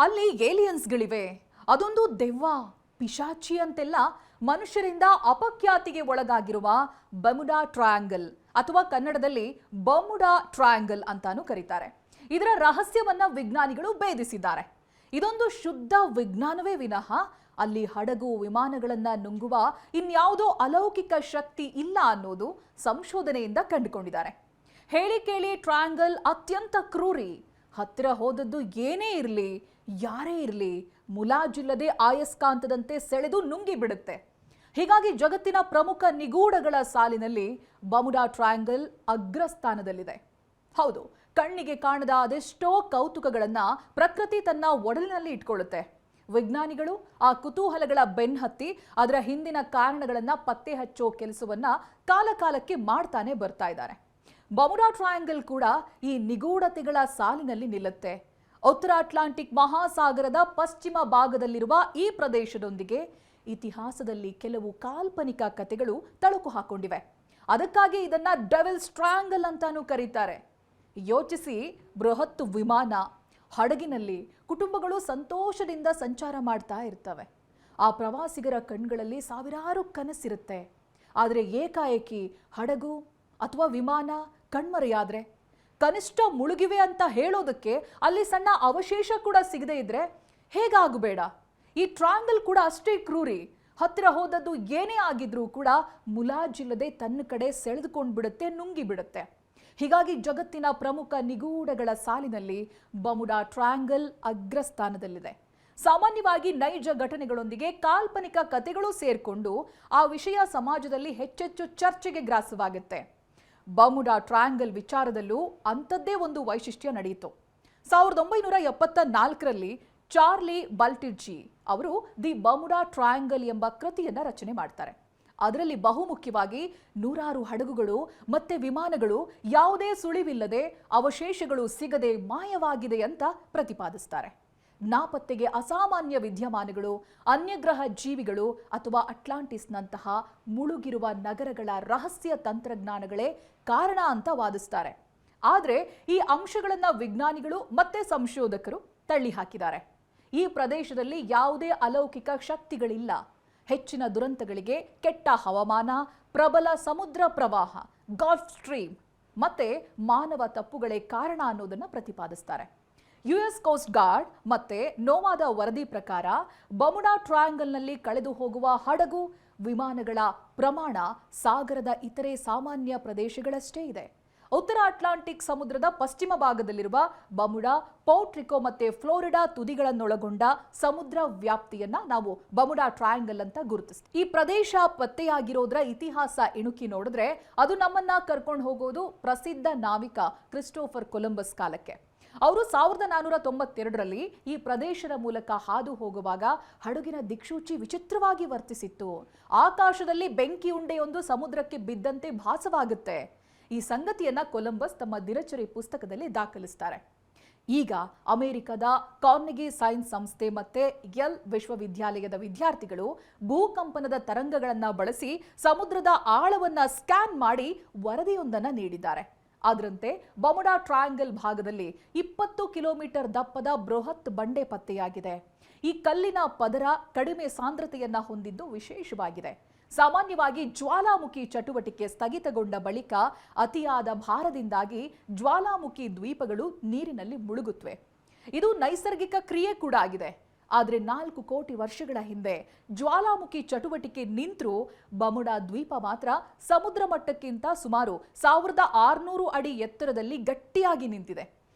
ಅಲ್ಲಿ ಏಲಿಯನ್ಸ್ಗಳಿವೆ, ಅದೊಂದು ದೆವ್ವ ಪಿಶಾಚಿ ಅಂತೆಲ್ಲ ಮನುಷ್ಯರಿಂದ ಅಪಖ್ಯಾತಿಗೆ ಒಳಗಾಗಿರುವ ಬರ್ಮುಡಾ ಟ್ರಯಾಂಗಲ್ ಅಥವಾ ಕನ್ನಡದಲ್ಲಿ ಬರ್ಮುಡಾ ಟ್ರಯಾಂಗಲ್ ಅಂತಾನೂ ಕರೀತಾರೆ. ಇದರ ರಹಸ್ಯವನ್ನ ವಿಜ್ಞಾನಿಗಳು ಭೇದಿಸಿದ್ದಾರೆ. ಇದೊಂದು ಶುದ್ಧ ವಿಜ್ಞಾನವೇ ವಿನಃ ಅಲ್ಲಿ ಹಡಗು ವಿಮಾನಗಳನ್ನ ನುಂಗುವ ಇನ್ಯಾವುದೋ ಅಲೌಕಿಕ ಶಕ್ತಿ ಇಲ್ಲ ಅನ್ನೋದು ಸಂಶೋಧನೆಯಿಂದ ಕಂಡುಕೊಂಡಿದ್ದಾರೆ. ಹೇಳಿ ಕೇಳಿ ಟ್ರಯಾಂಗಲ್ ಅತ್ಯಂತ ಕ್ರೂರಿ. ಹತ್ತಿರ ಹೋದದ್ದು ಏನೇ ಇರಲಿ, ಯಾರೇ ಇರಲಿ, ಮುಲಾಜಿಲ್ಲದೆ ಆಯಸ್ಕಾಂತದಂತೆ ಸೆಳೆದು ನುಂಗಿ ಬಿಡುತ್ತೆ. ಹೀಗಾಗಿ ಜಗತ್ತಿನ ಪ್ರಮುಖ ನಿಗೂಢಗಳ ಸಾಲಿನಲ್ಲಿ ಬರ್ಮುಡಾ ಟ್ರಯಾಂಗಲ್ ಅಗ್ರಸ್ಥಾನದಲ್ಲಿದೆ. ಹೌದು, ಕಣ್ಣಿಗೆ ಕಾಣದ ಅದೆಷ್ಟೋ ಕೌತುಕಗಳನ್ನ ಪ್ರಕೃತಿ ತನ್ನ ಒಡಲಿನಲ್ಲಿ ಇಟ್ಕೊಳ್ಳುತ್ತೆ. ವಿಜ್ಞಾನಿಗಳು ಆ ಕುತೂಹಲಗಳ ಬೆನ್ನತ್ತಿ ಅದರ ಹಿಂದಿನ ಕಾರಣಗಳನ್ನ ಪತ್ತೆ ಹಚ್ಚೋ ಕೆಲಸವನ್ನ ಕಾಲಕಾಲಕ್ಕೆ ಮಾಡ್ತಾನೆ ಬರ್ತಾ ಇದ್ದಾರೆ. ಬರ್ಮುಡಾ ಟ್ರಯಾಂಗಲ್ ಕೂಡ ಈ ನಿಗೂಢತೆಗಳ ಸಾಲಿನಲ್ಲಿ ನಿಲ್ಲುತ್ತೆ. ಉತ್ತರ ಅಟ್ಲಾಂಟಿಕ್ ಮಹಾಸಾಗರದ ಪಶ್ಚಿಮ ಭಾಗದಲ್ಲಿರುವ ಈ ಪ್ರದೇಶದೊಂದಿಗೆ ಇತಿಹಾಸದಲ್ಲಿ ಕೆಲವು ಕಾಲ್ಪನಿಕ ಕಥೆಗಳು ತಳುಕು ಹಾಕೊಂಡಿವೆ. ಅದಕ್ಕಾಗಿ ಇದನ್ನ ಡೆವಿಲ್ಸ್ ಟ್ರಯಾಂಗಲ್ ಅಂತಾನೂ ಕರೀತಾರೆ. ಯೋಚಿಸಿ, ಬೃಹತ್ ವಿಮಾನ, ಹಡಗಿನಲ್ಲಿ ಕುಟುಂಬಗಳು ಸಂತೋಷದಿಂದ ಸಂಚಾರ ಮಾಡ್ತಾ ಇರ್ತವೆ. ಆ ಪ್ರವಾಸಿಗರ ಕಣ್ಗಳಲ್ಲಿ ಸಾವಿರಾರು ಕನಸಿರುತ್ತೆ. ಆದರೆ ಏಕಾಏಕಿ ಹಡಗು ಅಥವಾ ವಿಮಾನ ಕಣ್ಮರೆಯಾದ್ರೆ, ಕನಿಷ್ಠ ಮುಳುಗಿವೆ ಅಂತ ಹೇಳೋದಕ್ಕೆ ಅಲ್ಲಿ ಸಣ್ಣ ಅವಶೇಷ ಕೂಡ ಸಿಗದೆ ಇದ್ರೆ ಹೇಗಾಗಬೇಡ? ಈ ಟ್ರಯಾಂಗಲ್ ಕೂಡ ಅಷ್ಟೇ ಕ್ರೂರಿ. ಹತ್ತಿರ ಹೋದದ್ದು ಏನೇ ಆಗಿದ್ರೂ ಕೂಡ ಮುಲಾಜಿಲ್ಲದೆ ತನ್ನ ಕಡೆ ಸೆಳೆದುಕೊಂಡು ಬಿಡುತ್ತೆ, ನುಂಗಿ ಬಿಡುತ್ತೆ. ಹೀಗಾಗಿ ಜಗತ್ತಿನ ಪ್ರಮುಖ ನಿಗೂಢಗಳ ಸಾಲಿನಲ್ಲಿ ಬರ್ಮುಡಾ ಟ್ರಯಾಂಗಲ್ ಅಗ್ರಸ್ಥಾನದಲ್ಲಿದೆ. ಸಾಮಾನ್ಯವಾಗಿ ನೈಜ ಘಟನೆಗಳೊಂದಿಗೆ ಕಾಲ್ಪನಿಕ ಕಥೆಗಳು ಸೇರ್ಕೊಂಡು ಆ ವಿಷಯ ಸಮಾಜದಲ್ಲಿ ಹೆಚ್ಚೆಚ್ಚು ಚರ್ಚೆಗೆ ಗ್ರಾಸವಾಗುತ್ತೆ. ಬರ್ಮುಡಾ ಟ್ರಯಾಂಗಲ್ ವಿಚಾರದಲ್ಲೂ ಅಂಥದ್ದೇ ಒಂದು ವೈಶಿಷ್ಟ್ಯ ನಡೆಯಿತು. 1974ರಲ್ಲಿ ಚಾರ್ಲಿ ಬಲ್ಟಿಜ್ಜಿ ಅವರು ದಿ ಬರ್ಮುಡಾ ಟ್ರಯಾಂಗಲ್ ಎಂಬ ಕೃತಿಯನ್ನ ರಚನೆ ಮಾಡ್ತಾರೆ. ಅದರಲ್ಲಿ ಬಹುಮುಖ್ಯವಾಗಿ ನೂರಾರು ಹಡಗುಗಳು ಮತ್ತೆ ವಿಮಾನಗಳು ಯಾವುದೇ ಸುಳಿವಿಲ್ಲದೆ, ಅವಶೇಷಗಳು ಸಿಗದೆ ಮಾಯವಾಗಿದೆ ಅಂತ ಪ್ರತಿಪಾದಿಸ್ತಾರೆ. ನಾಪತ್ತೆಗೆ ಅಸಾಮಾನ್ಯ ವಿದ್ಯಮಾನಗಳು, ಅನ್ಯಗ್ರಹ ಜೀವಿಗಳು ಅಥವಾ ಅಟ್ಲಾಂಟಿಸ್ನಂತಹ ಮುಳುಗಿರುವ ನಗರಗಳ ರಹಸ್ಯ ತಂತ್ರಜ್ಞಾನಗಳೇ ಕಾರಣ ಅಂತ ವಾದಿಸ್ತಾರೆ. ಆದರೆ ಈ ಅಂಶಗಳನ್ನ ವಿಜ್ಞಾನಿಗಳು ಮತ್ತೆ ಸಂಶೋಧಕರು ತಳ್ಳಿ ಹಾಕಿದ್ದಾರೆ. ಈ ಪ್ರದೇಶದಲ್ಲಿ ಯಾವುದೇ ಅಲೌಕಿಕ ಶಕ್ತಿಗಳಿಲ್ಲ. ಹೆಚ್ಚಿನ ದುರಂತಗಳಿಗೆ ಕೆಟ್ಟ ಹವಾಮಾನ, ಪ್ರಬಲ ಸಮುದ್ರ ಪ್ರವಾಹ, ಗಲ್ಫ್ ಸ್ಟ್ರೀಮ್ ಮತ್ತೆ ಮಾನವ ತಪ್ಪುಗಳೇ ಕಾರಣ ಅನ್ನೋದನ್ನ ಪ್ರತಿಪಾದಿಸ್ತಾರೆ. ಯುಎಸ್ ಕೋಸ್ಟ್ ಗಾರ್ಡ್ ಮತ್ತೆ ನೋವಾದ ವರದಿ ಪ್ರಕಾರ ಬರ್ಮುಡಾ ಟ್ರಯಾಂಗಲ್ನಲ್ಲಿ ಕಳೆದು ಹೋಗುವ ಹಡಗು ವಿಮಾನಗಳ ಪ್ರಮಾಣ ಸಾಗರದ ಇತರೆ ಸಾಮಾನ್ಯ ಪ್ರದೇಶಗಳಷ್ಟೇ ಇದೆ. ಉತ್ತರ ಅಟ್ಲಾಂಟಿಕ್ ಸಮುದ್ರದ ಪಶ್ಚಿಮ ಭಾಗದಲ್ಲಿರುವ ಬರ್ಮುಡಾ, ಪೋರ್ಟ್ರಿಕೋ ಮತ್ತೆ ಫ್ಲೋರಿಡಾ ತುದಿಗಳನ್ನೊಳಗೊಂಡ ಸಮುದ್ರ ವ್ಯಾಪ್ತಿಯನ್ನ ನಾವು ಬರ್ಮುಡಾ ಟ್ರಯಾಂಗಲ್ ಅಂತ ಗುರುತಿಸ್ತೀವಿ. ಈ ಪ್ರದೇಶ ಪತ್ತೆಯಾಗಿರೋದ್ರ ಇತಿಹಾಸ ಇಣುಕಿ ನೋಡಿದ್ರೆ ಅದು ನಮ್ಮನ್ನ ಕರ್ಕೊಂಡು ಹೋಗೋದು ಪ್ರಸಿದ್ಧ ನಾವಿಕ ಕ್ರಿಸ್ಟೋಫರ್ ಕೊಲಂಬಸ್ ಕಾಲಕ್ಕೆ. ಅವರು 1492ರಲ್ಲಿ ಈ ಪ್ರದೇಶದ ಮೂಲಕ ಹಾದು ಹೋಗುವಾಗ ಹಡಗಿನ ದಿಕ್ಸೂಚಿ ವಿಚಿತ್ರವಾಗಿ ವರ್ತಿಸಿತ್ತು. ಆಕಾಶದಲ್ಲಿ ಬೆಂಕಿ ಉಂಡೆಯೊಂದು ಸಮುದ್ರಕ್ಕೆ ಬಿದ್ದಂತೆ ಭಾಸವಾಗುತ್ತೆ. ಈ ಸಂಗತಿಯನ್ನ ಕೊಲಂಬಸ್ ತಮ್ಮ ದಿನಚರಿ ಪುಸ್ತಕದಲ್ಲಿ ದಾಖಲಿಸ್ತಾರೆ. ಈಗ ಅಮೆರಿಕದ ಕಾರ್ನೆಗಿ ಸೈನ್ಸ್ ಸಂಸ್ಥೆ ಮತ್ತೆ ಯೆಲ್ ವಿಶ್ವವಿದ್ಯಾಲಯದ ವಿದ್ಯಾರ್ಥಿಗಳು ಭೂಕಂಪನದ ತರಂಗಗಳನ್ನ ಬಳಸಿ ಸಮುದ್ರದ ಆಳವನ್ನ ಸ್ಕ್ಯಾನ್ ಮಾಡಿ ವರದಿಯೊಂದನ್ನು ನೀಡಿದ್ದಾರೆ. ಅದರಂತೆ ಬರ್ಮುಡಾ ಟ್ರಯಾಂಗಲ್ ಭಾಗದಲ್ಲಿ 20 ಕಿಲೋಮೀಟರ್ ದಪ್ಪದ ಬೃಹತ್ ಬಂಡೆ ಪತ್ತೆಯಾಗಿದೆ. ಈ ಕಲ್ಲಿನ ಪದರ ಕಡಿಮೆ ಸಾಂದ್ರತೆಯನ್ನ ಹೊಂದಿದ್ದು ವಿಶೇಷವಾಗಿದೆ. ಸಾಮಾನ್ಯವಾಗಿ ಜ್ವಾಲಾಮುಖಿ ಚಟುವಟಿಕೆ ಸ್ಥಗಿತಗೊಂಡ ಬಳಿಕ ಅತಿಯಾದ ಭಾರದಿಂದಾಗಿ ಜ್ವಾಲಾಮುಖಿ ದ್ವೀಪಗಳು ನೀರಿನಲ್ಲಿ ಮುಳುಗುತ್ತವೆ. ಇದು ನೈಸರ್ಗಿಕ ಕ್ರಿಯೆ ಕೂಡ ಆಗಿದೆ. ಆದರೆ 4 ಕೋಟಿ ವರ್ಷಗಳ ಹಿಂದೆ ಜ್ವಾಲಾಮುಖಿ ಚಟುವಟಿಕೆ ನಿಂತರೂ ಬರ್ಮುಡಾ ದ್ವೀಪ ಮಾತ್ರ ಸಮುದ್ರ ಮಟ್ಟಕ್ಕಿಂತ ಸುಮಾರು 1600 ಅಡಿ ಎತ್ತರದಲ್ಲಿ ಗಟ್ಟಿಯಾಗಿ ನಿಂತಿದೆ.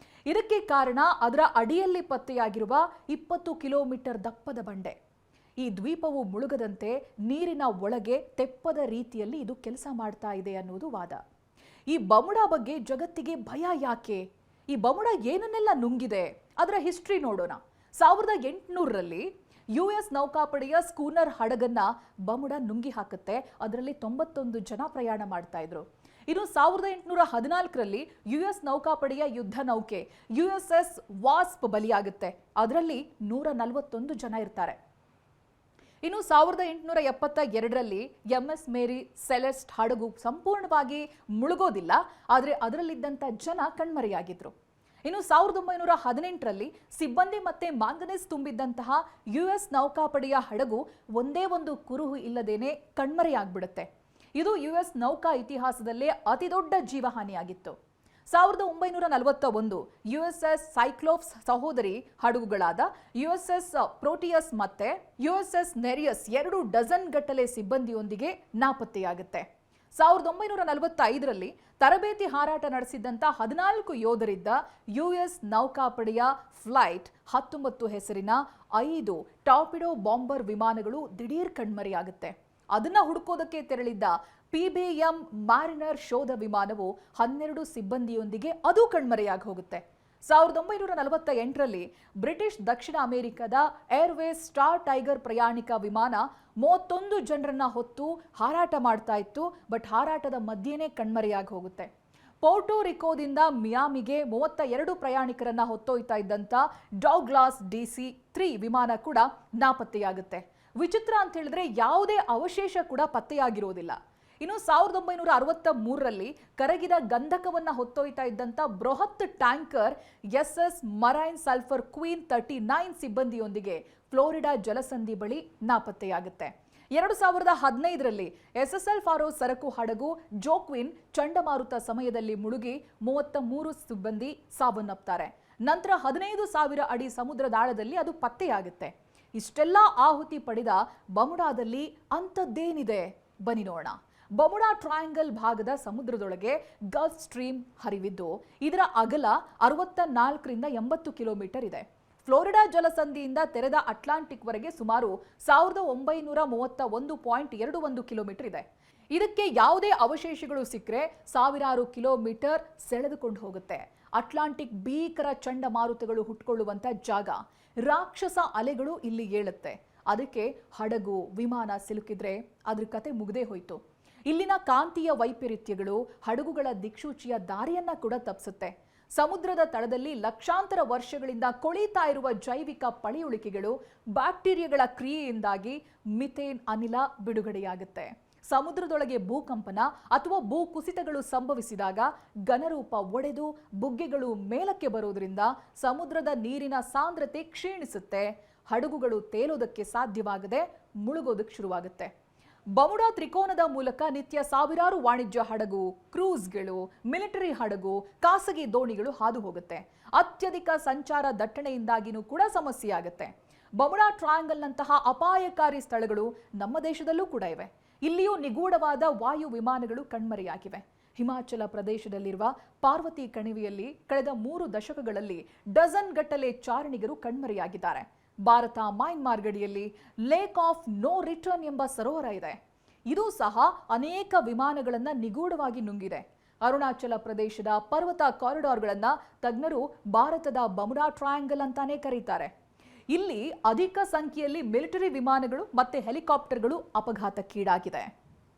ಇದಕ್ಕೆ ಕಾರಣ ಅದರ ಅಡಿಯಲ್ಲಿ ಪತ್ತೆಯಾಗಿರುವ 20 ಕಿಲೋಮೀಟರ್ ದಪ್ಪದ ಬಂಡೆ. ಈ ದ್ವೀಪವು ಮುಳುಗದಂತೆ ನೀರಿನ ಒಳಗೆ ತೆಪ್ಪದ ರೀತಿಯಲ್ಲಿ ಇದು ಕೆಲಸ ಮಾಡ್ತಾ ಇದೆ ಅನ್ನೋದು ವಾದ. ಈ ಬರ್ಮುಡಾ ಬಗ್ಗೆ ಜಗತ್ತಿಗೆ ಭಯ ಯಾಕೆ? ಈ ಬರ್ಮುಡಾ ಏನನ್ನೆಲ್ಲ ನುಂಗಿದೆ? ಅದರ ಹಿಸ್ಟ್ರಿ ನೋಡೋಣ. 1800ರಲ್ಲಿ ಯುಎಸ್ ನೌಕಾಪಡೆಯ ಸ್ಕೂನರ್ ಹಡಗನ್ನ ಬರ್ಮುಡಾ ನುಂಗಿ ಹಾಕುತ್ತೆ. ಅದರಲ್ಲಿ 91 ಜನ ಪ್ರಯಾಣ ಮಾಡ್ತಾ ಇದ್ರು. ಇನ್ನು 1814ರಲ್ಲಿ ಯುಎಸ್ ನೌಕಾಪಡೆಯ ಯುದ್ಧ ನೌಕೆ USS ವಾಸ್ಪ್ ಬಲಿಯಾಗುತ್ತೆ. ಅದರಲ್ಲಿ 141 ಜನ ಇರ್ತಾರೆ. ಇನ್ನು 1872ರಲ್ಲಿ MS ಮೇರಿ ಸೆಲೆಸ್ಟ್ ಹಡಗು ಸಂಪೂರ್ಣವಾಗಿ ಮುಳುಗೋದಿಲ್ಲ, ಆದರೆ ಅದರಲ್ಲಿದ್ದಂಥ ಜನ ಕಣ್ಮರೆಯಾಗಿದ್ರು. ಇನ್ನು 1918ರಲ್ಲಿ ಸಿಬ್ಬಂದಿ ಮತ್ತೆ ಮ್ಯಾಂಗನೀಸ್ ತುಂಬಿದ್ದಂತಹ ಯುಎಸ್ ನೌಕಾಪಡೆಯ ಹಡಗು ಒಂದೇ ಒಂದು ಕುರುಹು ಇಲ್ಲದೇನೆ ಕಣ್ಮರೆಯಾಗ್ಬಿಡುತ್ತೆ. ಇದು ಯುಎಸ್ ನೌಕಾ ಇತಿಹಾಸದಲ್ಲೇ ಅತಿದೊಡ್ಡ ಜೀವಹಾನಿಯಾಗಿತ್ತು. 1941 ಯುಎಸ್ಎಸ್ ಸೈಕ್ಲೋಪ್ಸ್ ಸಹೋದರಿ ಹಡಗುಗಳಾದ ಯುಎಸ್ಎಸ್ ಪ್ರೋಟಿಯಸ್ ಮತ್ತೆ ಯುಎಸ್ಎಸ್ ನೆರಿಯಸ್ 2 ಡಜನ್ ಗಟ್ಟಲೆ ಸಿಬ್ಬಂದಿಯೊಂದಿಗೆ ನಾಪತ್ತೆಯಾಗುತ್ತೆ. 1945ರಲ್ಲಿ ತರಬೇತಿ ಹಾರಾಟ ನಡೆಸಿದ್ದಂಥ 14 ಯೋಧರಿದ್ದ ಯುಎಸ್ ನೌಕಾಪಡೆಯ ಫ್ಲೈಟ್ 19 ಹೆಸರಿನ 5 ಟಾರ್ಪಿಡೋ ಬಾಂಬರ್ ವಿಮಾನಗಳು ದಿಢೀರ್ ಕಣ್ಮರೆಯಾಗುತ್ತೆ. ಅದನ್ನ ಹುಡುಕೋದಕ್ಕೆ ತೆರಳಿದ್ದ ಪಿಬಿಎಂ ಮ್ಯಾರಿನರ್ ಶೋಧ ವಿಮಾನವು 12 ಸಿಬ್ಬಂದಿಯೊಂದಿಗೆ ಅದು ಕಣ್ಮರೆಯಾಗಿ ಹೋಗುತ್ತೆ. 1948ರಲ್ಲಿ ಬ್ರಿಟಿಷ್ ದಕ್ಷಿಣ ಅಮೆರಿಕದ ಏರ್ವೇಸ್ ಸ್ಟಾರ್ ಟೈಗರ್ ಪ್ರಯಾಣಿಕ ವಿಮಾನ 31 ಜನರನ್ನ ಹೊತ್ತು ಹಾರಾಟ ಮಾಡ್ತಾ ಇತ್ತು. ಬಟ್ ಹಾರಾಟದ ಮಧ್ಯೆನೇ ಕಣ್ಮರೆಯಾಗಿ ಹೋಗುತ್ತೆ. ಪೋರ್ಟೋ ರಿಕೋದಿಂದ ಮಿಯಾಮಿಗೆ 32 ಪ್ರಯಾಣಿಕರನ್ನ ಹೊತ್ತೊಯ್ತಾ ಇದ್ದಂಥ ಡೌಗ್ಲಾಸ್ DC-3 ವಿಮಾನ ಕೂಡ ನಾಪತ್ತೆಯಾಗುತ್ತೆ. ವಿಚಿತ್ರ ಅಂತ ಹೇಳಿದ್ರೆ ಯಾವುದೇ ಅವಶೇಷ ಕೂಡ ಪತ್ತೆಯಾಗಿರೋದಿಲ್ಲ. ಇನ್ನು 1963ರಲ್ಲಿ ಕರಗಿದ ಗಂಧಕವನ್ನ ಹೊತ್ತೊಯ್ತಾ ಇದ್ದಂಥ ಬೃಹತ್ tanker SS marine sulphur queen 39 ಸಿಬ್ಬಂದಿಯೊಂದಿಗೆ ಫ್ಲೋರಿಡಾ ಜಲಸಂಧಿ ಬಳಿ ನಾಪತ್ತೆಯಾಗುತ್ತೆ. 2015ರಲ್ಲಿ SSL ಫಾರೋ ಸರಕು ಹಡಗು ಜೋಕ್ವಿನ್ ಚಂಡಮಾರುತ ಸಮಯದಲ್ಲಿ ಮುಳುಗಿ 33 ಸಿಬ್ಬಂದಿ ಸಾವನ್ನಪ್ತಾರೆ. ನಂತರ 15,000 ಅಡಿ ಸಮುದ್ರದಾಳದಲ್ಲಿ ಅದು ಪತ್ತೆಯಾಗುತ್ತೆ. ಇಷ್ಟೆಲ್ಲ ಆಹುತಿ ಪಡೆದ ಬಮುಡಾದಲ್ಲಿ ಅಂಥದ್ದೇನಿದೆ ಬನ್ನಿ ನೋಡೋಣ. ಬಮುಡಾ ಟ್ರಯಾಂಗಲ್ ಭಾಗದ ಸಮುದ್ರದೊಳಗೆ ಗಲ್ಫ್ ಸ್ಟ್ರೀಮ್ ಹರಿವಿದ್ದು ಇದರ ಅಗಲ 64ರಿಂದ 80 ಕಿಲೋಮೀಟರ್ ಇದೆ. ಫ್ಲೋರಿಡಾ ಜಲಸಂಧಿಯಿಂದ ತೆರೆದ ಅಟ್ಲಾಂಟಿಕ್ ವರೆಗೆ ಸುಮಾರು 1931.21 ಕಿಲೋಮೀಟರ್ ಇದೆ. ಇದಕ್ಕೆ ಯಾವುದೇ ಅವಶೇಷಗಳು ಸಿಕ್ಕರೆ ಸಾವಿರಾರು ಕಿಲೋಮೀಟರ್ ಸೆಳೆದುಕೊಂಡು ಹೋಗುತ್ತೆ. ಅಟ್ಲಾಂಟಿಕ್ ಭೀಕರ ಚಂಡಮಾರುತಗಳು ಹುಟ್ಕೊಳ್ಳುವಂತ ಜಾಗ. ರಾಕ್ಷಸ ಅಲೆಗಳು ಇಲ್ಲಿ ಏಳುತ್ತೆ. ಅದಕ್ಕೆ ಹಡಗು ವಿಮಾನ ಸಿಲುಕಿದ್ರೆ ಅದ್ರ ಕತೆ ಮುಗ್ದೇ ಹೋಯ್ತು. ಇಲ್ಲಿನ ಕಾಂತೀಯ ವೈಪರೀತ್ಯಗಳು ಹಡಗುಗಳ ದಿಕ್ಸೂಚಿಯ ದಾರಿಯನ್ನ ಕೂಡ ತಪ್ಪಿಸುತ್ತೆ. ಸಮುದ್ರದ ತಳದಲ್ಲಿ ಲಕ್ಷಾಂತರ ವರ್ಷಗಳಿಂದ ಕೊಳೀತಾ ಇರುವ ಜೈವಿಕ ಪಳೆಯುಳಿಕೆಗಳು ಬ್ಯಾಕ್ಟೀರಿಯಾಗಳ ಕ್ರಿಯೆಯಿಂದಾಗಿ ಮಿಥೇನ್ ಅನಿಲ ಬಿಡುಗಡೆಯಾಗುತ್ತೆ. ಸಮುದ್ರದೊಳಗೆ ಭೂಕಂಪನ ಅಥವಾ ಭೂ ಕುಸಿತಗಳು ಸಂಭವಿಸಿದಾಗ ಘನರೂಪ ಒಡೆದು ಬುಗ್ಗೆಗಳು ಮೇಲಕ್ಕೆ ಬರೋದ್ರಿಂದ ಸಮುದ್ರದ ನೀರಿನ ಸಾಂದ್ರತೆ ಕ್ಷೀಣಿಸುತ್ತೆ. ಹಡಗುಗಳು ತೇಲೋದಕ್ಕೆ ಸಾಧ್ಯವಾಗದೆ ಮುಳುಗೋದಕ್ಕೆ ಶುರುವಾಗುತ್ತೆ. ಬಮುಡಾ ತ್ರಿಕೋನದ ಮೂಲಕ ನಿತ್ಯ ಸಾವಿರಾರು ವಾಣಿಜ್ಯ ಹಡಗು, ಕ್ರೂಸ್ಗಳು, ಮಿಲಿಟರಿ ಹಡಗು, ಖಾಸಗಿ ದೋಣಿಗಳು ಹಾದು ಹೋಗುತ್ತೆ. ಅತ್ಯಧಿಕ ಸಂಚಾರ ದಟ್ಟಣೆಯಿಂದಾಗಿನೂ ಕೂಡ ಸಮಸ್ಯೆಯಾಗುತ್ತೆ. ಬಮುಡಾ ಟ್ರಯಾಂಗಲ್ನಂತಹ ಅಪಾಯಕಾರಿ ಸ್ಥಳಗಳು ನಮ್ಮ ದೇಶದಲ್ಲೂ ಕೂಡ ಇವೆ. ಇಲ್ಲಿಯೂ ನಿಗೂಢವಾದ ವಾಯು ವಿಮಾನಗಳು ಕಣ್ಮರೆಯಾಗಿವೆ. ಹಿಮಾಚಲ ಪ್ರದೇಶದಲ್ಲಿರುವ ಪಾರ್ವತಿ ಕಣಿವೆಯಲ್ಲಿ ಕಳೆದ 3 ದಶಕಗಳಲ್ಲಿ ಡಜನ್ ಗಟ್ಟಲೆ ಚಾರಣಿಗರು ಕಣ್ಮರೆಯಾಗಿದ್ದಾರೆ. ಭಾರತ ಮಯನ್ಮಾರ್ ಗಡಿಯಲ್ಲಿ ಲೇಕ್ ಆಫ್ ನೋ ರಿಟರ್ನ್ ಎಂಬ ಸರೋವರ ಇದೆ. ಇದು ಸಹ ಅನೇಕ ವಿಮಾನಗಳನ್ನ ನಿಗೂಢವಾಗಿ ನುಂಗಿದೆ. ಅರುಣಾಚಲ ಪ್ರದೇಶದ ಪರ್ವತ ಕಾರಿಡಾರ್ಗಳನ್ನ ತಜ್ಞರು ಭಾರತದ ಬಮುಡಾ ಟ್ರಯಾಂಗಲ್ ಅಂತಾನೆ ಕರೀತಾರೆ. ಇಲ್ಲಿ ಅಧಿಕ ಸಂಖ್ಯೆಯಲ್ಲಿ ಮಿಲಿಟರಿ ವಿಮಾನಗಳು ಮತ್ತೆ ಹೆಲಿಕಾಪ್ಟರ್ಗಳು ಅಪಘಾತಕ್ಕೀಡಾಗಿದೆ.